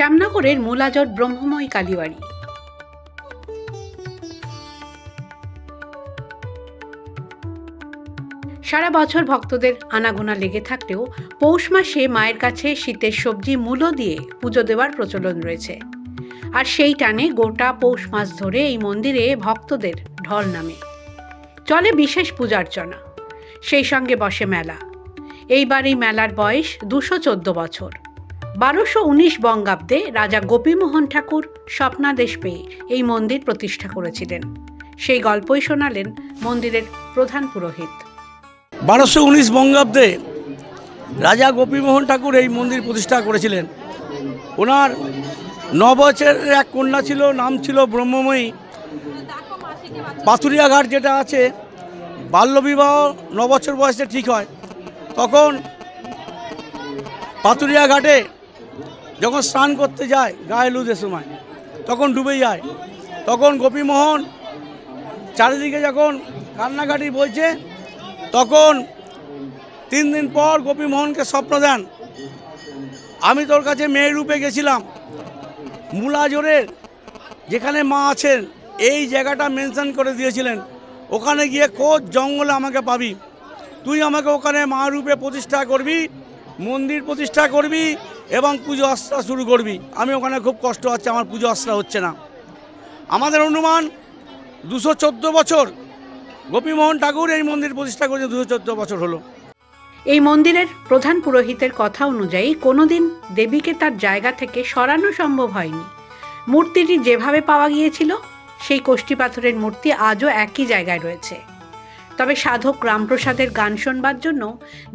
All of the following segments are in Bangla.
শ্যামনগরের মুলাজট ব্রহ্মময়ী কালীবাড়ি। সারা বছর ভক্তদের আনাগোনা লেগে থাকলেও পৌষ মাসে মায়ের কাছে শীতের সবজি মূলো দিয়ে পুজো দেওয়ার প্রচলন রয়েছে। আর সেই টানে গোটা পৌষ মাস ধরে এই মন্দিরে ভক্তদের ঢল নামে। চলে বিশেষ পূজার্চনা, সেই সঙ্গে বসে মেলা। এইবার এই মেলার বয়স 214 বছর। 1219 বঙ্গাব্দে রাজা গোপীমোহন ঠাকুর স্বপ্নাদেশ পেয়ে এই মন্দির প্রতিষ্ঠা করেছিলেন। সেই গল্পই শোনালেন মন্দিরের প্রধান পুরোহিত। 1219 বঙ্গাব্দে রাজা গোপীমোহন ঠাকুর এই মন্দির প্রতিষ্ঠা করেছিলেন। ওনার 9 বছরের এক কন্যা ছিল, নাম ছিল ব্রহ্মময়ী। পাথুরিয়া ঘাট যেটা আছে, বাল্যবিবাহ 9 বছর বয়সে ঠিক হয়। তখন পাথুরিয়া ঘাটে যখন স্নান করতে যায় গায়ে লুজের সময়, তখন ডুবে যায়। তখন গোপীমোহন চারিদিকে যখন কান্নাকাটি বলছে, তখন 3 দিন পর গোপীমোহনকে স্বপ্ন দেন, আমি তোর কাছে মেয়ের রূপে গেছিলাম, মুলাজোরের যেখানে মা আছেন এই জায়গাটা মেনশন করে দিয়েছিলেন, ওখানে গিয়ে খোঁজ জঙ্গলে আমাকে পাবি, তুই আমাকে ওখানে মা রূপে প্রতিষ্ঠা করবি, মন্দির প্রতিষ্ঠা করবি এবং পুজো আশ্রা শুরু করবি। আমি ওখানে খুব কষ্ট হচ্ছে, আমার পুজো আশ্রা হচ্ছে না। আমাদের অনুমান 214 বছর গোপীমোহন ঠাকুর এই মন্দির প্রতিষ্ঠা করেছে, 214 বছর হলো। এই মন্দিরের প্রধান পুরোহিতের কথা অনুযায়ী কোনোদিন দেবীকে তার জায়গা থেকে সরানো সম্ভব হয়নি। মূর্তিটি যেভাবে পাওয়া গিয়েছিল সেই কোষ্ঠী পাথরের মূর্তি আজও একই জায়গায় রয়েছে। তবে সাধক রামপ্রসাদের গান শোনবার জন্য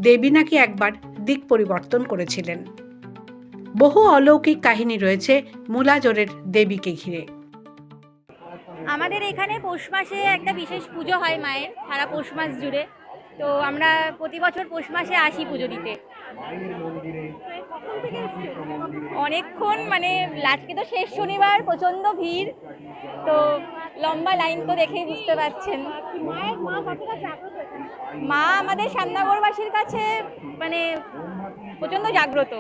দেবী নাকি একবার দিক পরিবর্তন করেছিলেন। বহু অলৌকিক কাহিনী রয়েছে মুলাজোরের দেবীকে ঘিরে। আমাদের এখানে পৌষ মাসে একটা বিশেষ পুজো হয় মায়ের, সারা পৌষ মাস জুড়ে। তো আমরা প্রতি বছর পৌষ মাসে আসি পুজো দিতে। অনেকক্ষণ, মানে আজকে তো শেষ শনিবার, প্রচণ্ড ভিড়, তো লম্বা লাইন তো দেখেই বুঝতে পারছেন। মা আমাদের শ্যামনগরবাসীর কাছে মানে প্রচণ্ড জাগ্রত।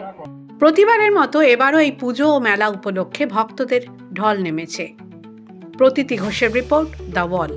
প্রতিবারের মতো এবারও এই পুজো ও মেলা উপলক্ষে ভক্তদের ঢল নেমেছে। প্রতীতি ঘোষের রিপোর্ট, দ্য ওয়াল।